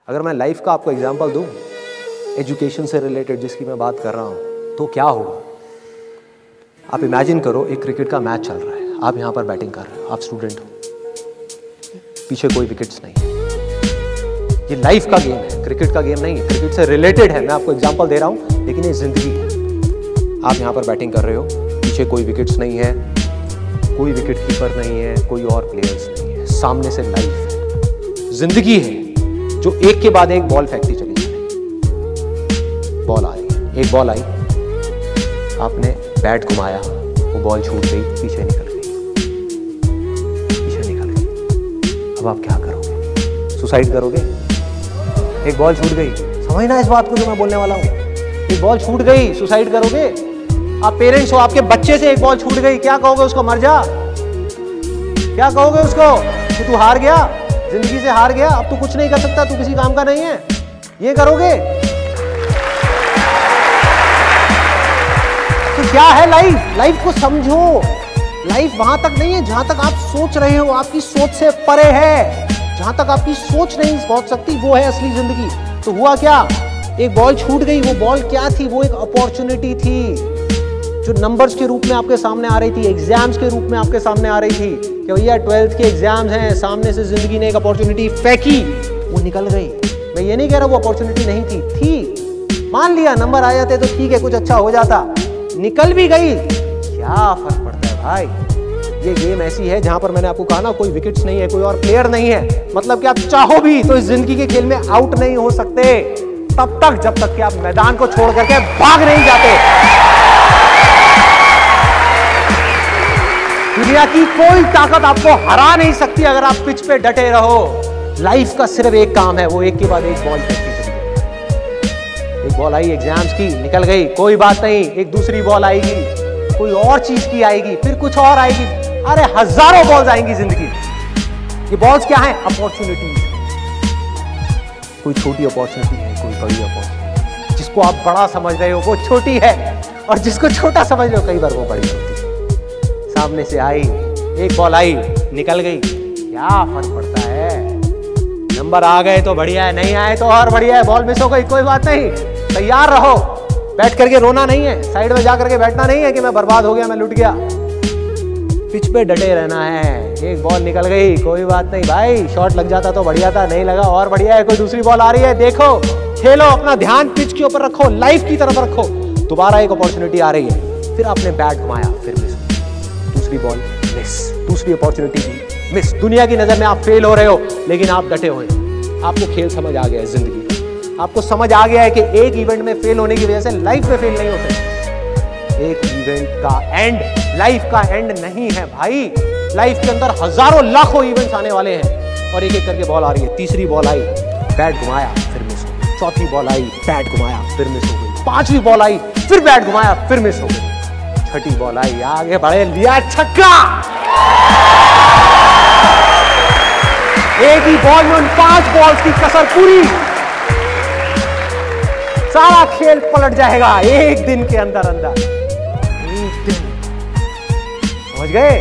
अगर मैं लाइफ का आपको एग्जांपल दूं, एजुकेशन से रिलेटेड जिसकी मैं बात कर रहा हूं, तो क्या होगा? आप इमेजिन करो, एक क्रिकेट का मैच चल रहा है, आप यहां पर बैटिंग कर रहे हो, आप स्टूडेंट हो, पीछे कोई विकेट्स नहीं। ये लाइफ का गेम है, क्रिकेट का गेम नहीं है, क्रिकेट से रिलेटेड है। मैं आपको एग्जांपल दे रहा हूं, लेकिन ये जिंदगी है। आप यहां पर बैटिंग कर रहे हो, पीछे कोई विकेट्स नहीं है, कोई विकेट कीपर नहीं है, कोई और प्लेयर्स नहीं है, सामने से लाइफ है, जिंदगी है जो एक के बाद एक बॉल फेंकती चली जा रही। बॉल आई, एक बॉल आई, आपने बैट घुमाया, वो बॉल छूट गई, पीछे निकल गई, पीछे निकल गई। अब आप क्या करोगे? सुसाइड करोगे? एक बॉल छूट गई, समझना इस बात को जो मैं बोलने वाला हूं। एक बॉल छूट गई, सुसाइड करोगे? आप पेरेंट्स हो, आपके बच्चे से एक बॉल छूट गई, क्या कहोगे उसको? मर जा। क्या कहोगे उसको कि तू हार गया, जिंदगी से हार गया, अब तू कुछ नहीं कर सकता, तू किसी काम का नहीं है? ये करोगे? तो क्या है लाइफ? लाइफ को समझो। लाइफ वहां तक नहीं है जहां तक आप सोच रहे हो, आपकी सोच से परे है। जहां तक आपकी सोच नहीं पहुंच सकती, वो है असली जिंदगी। तो हुआ क्या? एक बॉल छूट गई। वो बॉल क्या थी? वो एक अपॉर्चुनिटी थी जो नंबर्स के रूप में आपके सामने आ रही थी, एग्जाम्स के रूप में आपके सामने आ रही थी कि भैया 12th के एग्जाम्स हैं, सामने से जिंदगी ने एक अपॉर्चुनिटी फेंकी, वो निकल गई। मैं ये नहीं कह रहा वो अपॉर्चुनिटी नहीं थी, मान लिया नंबर आ जाते तो ठीक है, कुछ अच्छा हो जाता, निकल भी गई, क्या फर्क पड़ता है भाई? ये गेम ऐसी है जहां पर मैंने आपको कहा ना, कोई विकेट्स नहीं है, कोई और प्लेयर नहीं है, मतलब कि आप चाहो भी तो इस जिंदगी के खेल में आउट नहीं हो सकते तब तक जब तक कि आप मैदान को छोड़ करके भाग नहीं जाते। दुनिया की कोई ताकत आपको हरा नहीं सकती अगर आप पिच पे डटे रहो। लाइफ का सिर्फ एक काम है, वो एक के बाद एक बॉल फेंकती चली गई। एक बॉल आई एग्जाम्स की, निकल गई, कोई बात नहीं, एक दूसरी बॉल आएगी, कोई और चीज की आएगी, फिर कुछ और आएगी। अरे हजारों बॉल्स आएंगी जिंदगी में। ये बॉल्स क्या है? अपॉर्चुनिटीज। कोई छोटी अपॉर्चुनिटी है, कोई बड़ी अपॉर्चुनिटी। जिसको आप बड़ा समझ रहे हो वो छोटी है, और जिसको छोटा समझ रहे हो कई बार वो बड़ी होती है। सामने से आई, एक बॉल आई, निकल गई, क्या फर्क पड़ता है? नंबर आ गए तो बढ़िया है, नहीं आए तो और बढ़िया है, बॉल मिस हो गई, कोई बात नहीं, तैयार रहो। बैठ करके रोना नहीं है, साइड में जा करके बैठना नहीं है कि मैं बर्बाद हो गया, मैं लुट गया। पिच पे डटे रहना है। एक बॉल निकल गई, कोई बात नहीं भाई, शॉट लग जाता तो बढ़िया था, नहीं लगा और बढ़िया है, कोई दूसरी बॉल आ रही है, देखो, खेलो, अपना ध्यान पिच के ऊपर रखो, लाइफ की तरफ रखो। दोबारा एक अपॉर्चुनिटी आ रही है, फिर आपने बैट घुमाया, फिर मिस, दूसरी बॉल मिस, दूसरी अपॉर्चुनिटी मिस। दुनिया की नजर में आप फेल हो रहे हो, लेकिन आप डटे हुए हैं। आपको खेल समझ आ गया है जिंदगी का, आपको समझ आ गया है कि एक इवेंट में फेल होने की वजह से लाइफ में फेल नहीं होते। एक इवेंट का एंड लाइफ का एंड नहीं है भाई। लाइफ के अंदर हजारों लाखों इवेंट्स आने वाले हैं, और एक एक करके बॉल आ रही है। तीसरी बॉल आई, बैट घुमाया, फिर मिस हो गई। चौथी बॉल आई, बैट घुमाया, फिर मिस हो गई। पांचवी बॉल आई, फिर बैट घुमाया, फिर मिस हो गई। छठी बॉल आई, आगे बढ़े, लिया छक्का। एक ही बॉल में उन 5 बॉल्स की कसर पूरी, सारा खेल पलट जाएगा एक दिन के अंदर अंदर। एक दिन, समझ गए?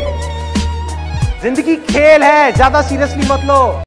जिंदगी खेल है, ज्यादा सीरियसली मत लो।